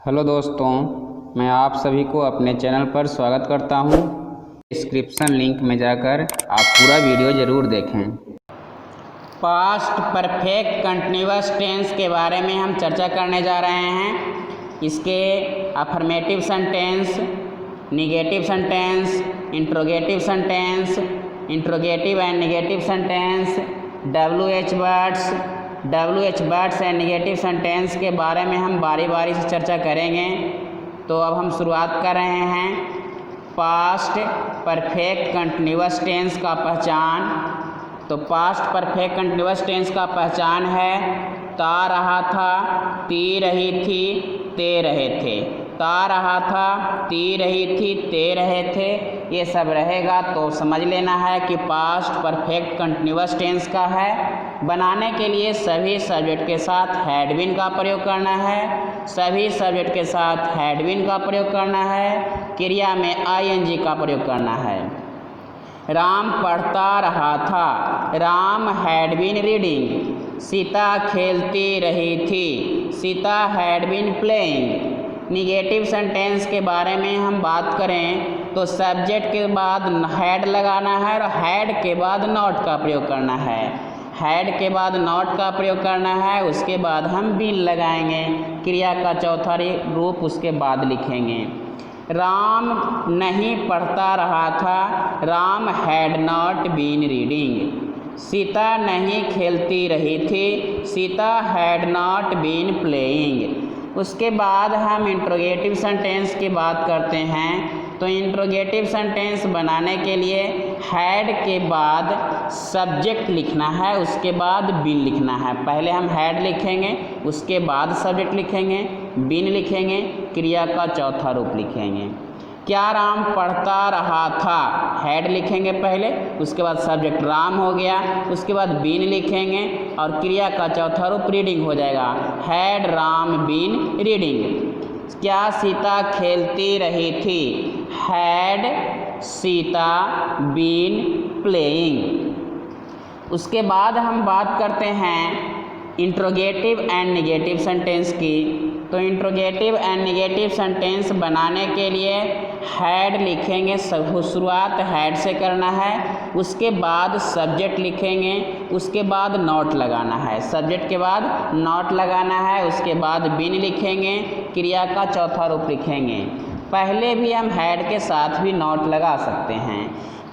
Hello दोस्तों, मैं आप सभी को अपने चैनल पर स्वागत करता हूं। डिस्क्रिप्शन लिंक में जाकर आप पूरा वीडियो ज़रूर देखें। पास्ट परफेक्ट कंटिन्यूअस टेंस के बारे में हम चर्चा करने जा रहे हैं। इसके affirmative sentence, negative sentence, interrogative sentence, interrogative and negative sentence, WH words and negative sentence के बारे में हम बारी बारी से चर्चा करेंगे। तो अब हम शुरुआत कर रहे हैं। पास्ट परफेक्ट कंटिन्यूअस टेंस का पहचान। तो पास्ट परफेक्ट कंटिन्यूअस टेंस का पहचान है ता रहा था, ती रही थी, ते रहे थे। ता रहा था, ती रही थी, ते रहे थे, ये सब रहेगा तो समझ लेना है कि पास्ट परफेक्ट कंटिन्यूअस टेंस का है। बनाने के लिए सभी सब्जेक्ट के साथ हैड बीन का प्रयोग करना है। सभी सब्जेक्ट के साथ हैड बीन का प्रयोग करना है। क्रिया में ING का प्रयोग करना है। राम पढ़ता रहा था, Ram had been reading. Sita खेलती रही थी, Sita had been playing. Negative sentence के बारे में हम बात करें तो सब्जेक्ट के बाद हैड लगाना है और हैड के बाद नॉट का प्रयोग करना है। हैड के बाद नॉट का प्रयोग करना है, उसके बाद हम बीन लगाएंगे। क्रिया का चौथा रूप उसके बाद लिखेंगे। राम नहीं पढ़ता रहा था, Ram had not been reading. Sita नहीं खेलती रही थी, Sita had not been playing. उसके बाद हम इंट्रोगेटिव सेंटेंस की बात करते हैं। तो इंट्रोगेटिव सेंटेंस बनाने के लिए हैड के बाद सब्जेक्ट लिखना है, उसके बाद बीन लिखना है। पहले हम हैड लिखेंगे, उसके बाद सब्जेक्ट लिखेंगे, बीन लिखेंगे, क्रिया का चौथा रूप लिखेंगे। क्या राम पढ़ता रहा था, हैड लिखेंगे पहले, उसके बाद सब्जेक्ट राम हो गया, उसके बाद बीन लिखेंगे और क्रिया का चौथा रूप रीडिंग हो जाएगा। Had Ram been reading. क्या सीता खेलती रही थी, हैड सीता बीन प्लेइंग। उसके बाद हम बात करते हैं इंट्रोगेटिव एंड निगेटिव सेंटेंस की। तो इंट्रोगेटिव एंड निगेटिव सेंटेंस बनाने के लिए हैड लिखेंगे, शुरुआत हैड से करना है, उसके बाद सब्जेक्ट लिखेंगे, उसके बाद नॉट लगाना है। सब्जेक्ट के बाद नॉट लगाना है, उसके बाद बीन लिखेंगे, क्रिया का चौथा रूप लिखेंगे। पहले भी हम हैड के साथ भी नॉट लगा सकते हैं।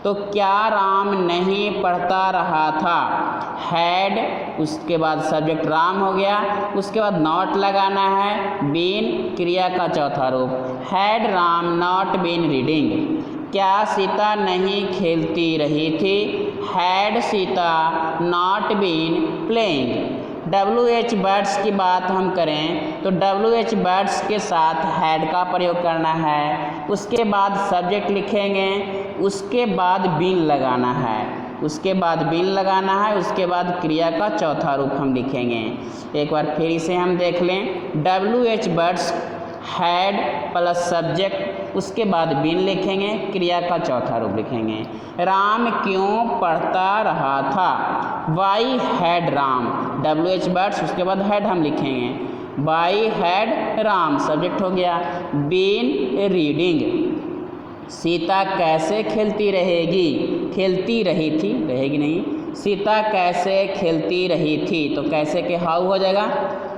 तो क्या राम नहीं पढ़ता रहा था, हैड, उसके बाद सब्जेक्ट राम हो गया, उसके बाद नॉट लगाना है, बीन, क्रिया का चौथा रूप। Had Ram not been reading. क्या सीता नहीं खेलती रही थी, had Sita not been playing. WH words की बात हम करें तो WH वर्ड्स के साथ हैड का प्रयोग करना है, उसके बाद सब्जेक्ट लिखेंगे, उसके बाद बीन लगाना है, उसके बाद बीन लगाना है, उसके बाद क्रिया का चौथा रूप हम लिखेंगे। एक बार फिर इसे हम देख लें। WH words had plus subject, उसके बाद बीन लिखेंगे, क्रिया का चौथा रूप लिखेंगे। राम क्यों पढ़ता रहा था, why had Ram. WH words, उसके बाद हैड हम लिखेंगे। वाई हैड राम, सब्जेक्ट हो गया। Been reading. सीता कैसे खेलती रहेगी, खेलती रही थी, रहेगी नहीं, सीता कैसे खेलती रही थी। तो कैसे के हाउ हो जाएगा,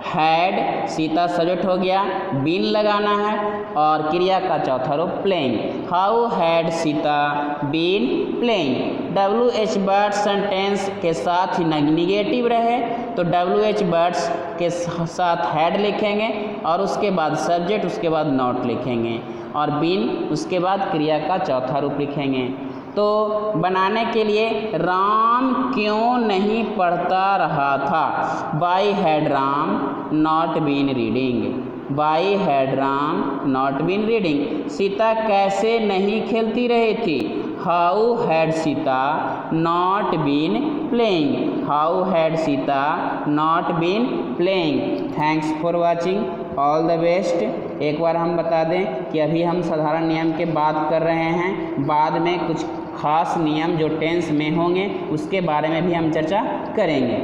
हैड, सीता सब्जेक्ट हो गया, बीन लगाना है और क्रिया का चौथा रूप playing. How had Sita been playing. WH word sentence के साथ ही निगेटिव रहे तो WH वर्ड्स के साथ हैड लिखेंगे और उसके बाद सब्जेक्ट, उसके बाद नॉट लिखेंगे और बीन, उसके बाद क्रिया का चौथा रूप लिखेंगे। तो बनाने के लिए राम क्यों नहीं पढ़ता रहा था, why had Ram not been reading. Why had Ram not been reading. Sita कैसे नहीं खेलती रही थी, how had Sita not been playing. How had Sita not been playing. Thanks for watching, all the best. एक बार हम बता दें कि अभी हम साधारण नियम के बात कर रहे हैं, बाद में कुछ खास नियम जो टेंस में होंगे उसके बारे में भी हम चर्चा करेंगे।